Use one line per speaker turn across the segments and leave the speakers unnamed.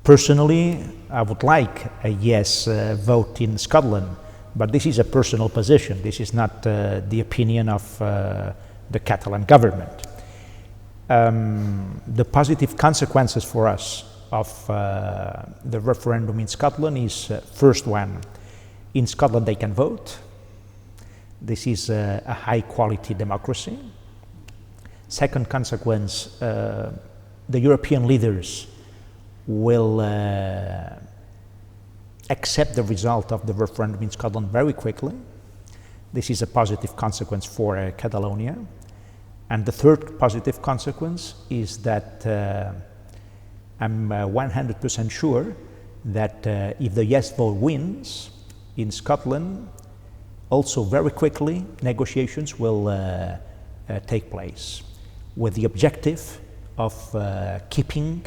Personally, I would like a yes vote in Scotland, but this is a personal position. This is not the opinion of the Catalan government. The positive consequences for us of the referendum in Scotland is first one, in Scotland they can vote. This is a high quality democracy. Second consequence, the European leaders will accept the result of the referendum in Scotland very quickly. This is a positive consequence for Catalonia. And the third positive consequence is that I'm 100% sure that if the yes vote wins in Scotland, also very quickly negotiations will take place with the objective of keeping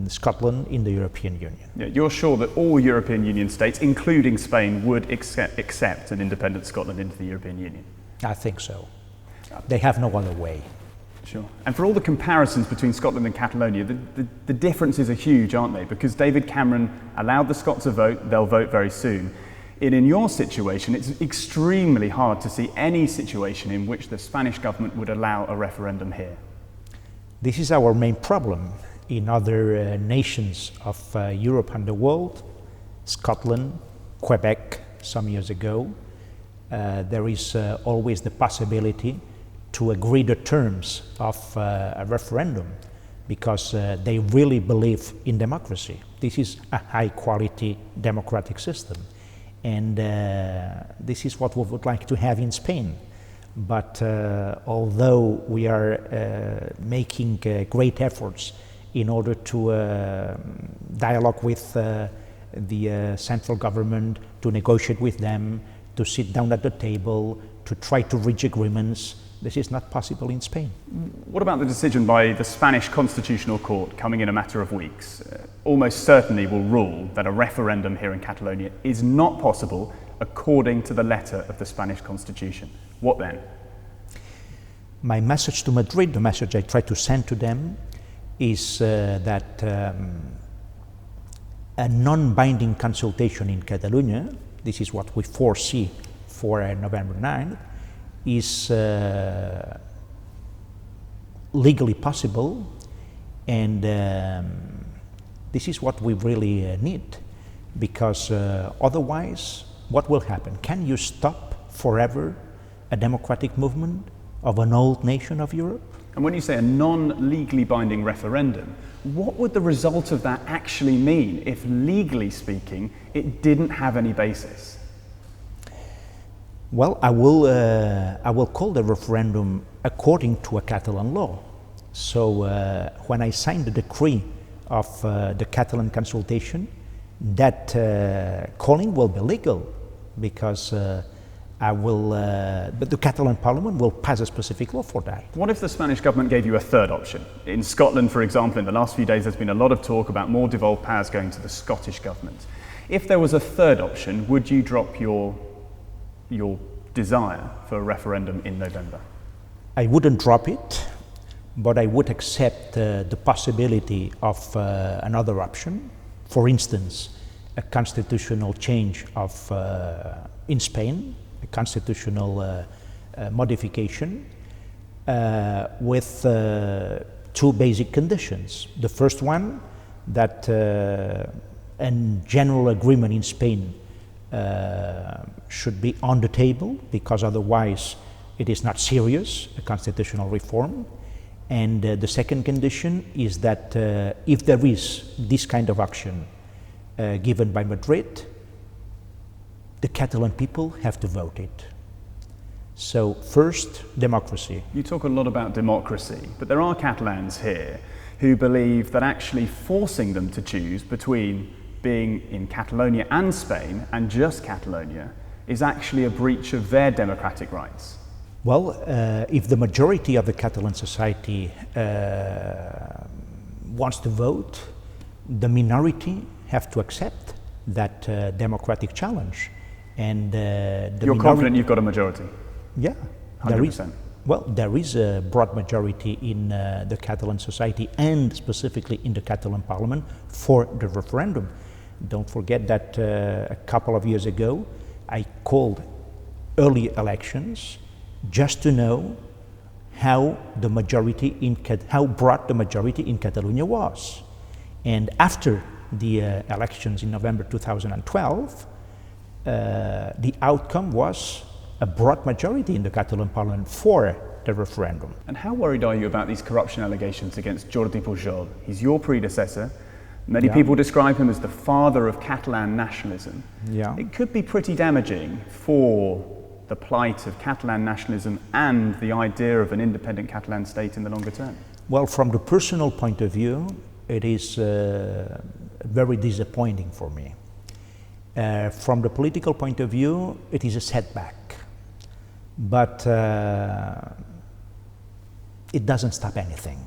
Scotland in the European Union.
Yeah, you're sure that all European Union states, including Spain, would accept an independent Scotland into the European Union?
I think so. They have no other way.
Sure. And for all the comparisons between Scotland and Catalonia, the differences are huge, aren't they? Because David Cameron allowed the Scots to vote, they'll vote very soon. In your situation, it's extremely hard to see any situation in which the Spanish government would allow a referendum here.
This is our main problem. In other nations of Europe and the world, Scotland, Quebec, some years ago, there is always the possibility to agree the terms of a referendum because they really believe in democracy. This is a high quality democratic system. And this is what we would like to have in Spain. But although we are making great efforts in order to dialogue with the central government, to negotiate with them, to sit down at the table, to try to reach agreements, this is not possible in Spain.
What about the decision by the Spanish Constitutional Court coming in a matter of weeks? Almost certainly will rule that a referendum here in Catalonia is not possible according to the letter of the Spanish Constitution. What then?
My message to Madrid, the message I try to send to them, is that a non-binding consultation in Catalonia, this is what we foresee for November 9th, is legally possible, and this is what we really need, because otherwise, what will happen? Can you stop forever a democratic movement of an old nation of Europe?
And when you say a non-legally binding referendum, what would the result of that actually mean if, legally speaking, it didn't have any basis?
Well, I will call the referendum according to a Catalan law. So when I sign the decree of the Catalan consultation, that calling will be legal, because but the Catalan Parliament will pass a specific law for that.
What if the Spanish government gave you a third option? In Scotland, for example, in the last few days, there's been a lot of talk about more devolved powers going to the Scottish government. If there was a third option, would you drop your desire for a referendum in November?
I wouldn't drop it, but I would accept the possibility of another option. For instance, a constitutional change in Spain, a constitutional modification with two basic conditions. The first one, that a general agreement in Spain should be on the table, because otherwise it is not serious, a constitutional reform. And the second condition is that if there is this kind of action given by Madrid, the Catalan people have to vote it. So first, democracy.
You talk a lot about democracy, but there are Catalans here who believe that actually forcing them to choose between being in Catalonia and Spain, and just Catalonia, is actually a breach of their democratic rights.
Well, if the majority of the Catalan society wants to vote, the minority have to accept that democratic challenge. And
you're confident you've got a majority?
Yeah,
100%.
Well, there is a broad majority in the Catalan society and specifically in the Catalan parliament for the referendum. Don't forget that a couple of years ago I called early elections just to know how the majority in how broad the majority in Catalonia was. And after the elections in November 2012, the outcome was a broad majority in the Catalan parliament for the referendum.
And how worried are you about these corruption allegations against Jordi Pujol? He's your predecessor. Many people describe him as the father of Catalan nationalism. It could be pretty damaging for the plight of Catalan nationalism and the idea of an independent Catalan state in the longer term.
Well, from the personal point of view, it is very disappointing for me. From the political point of view, it is a setback. But it doesn't stop anything.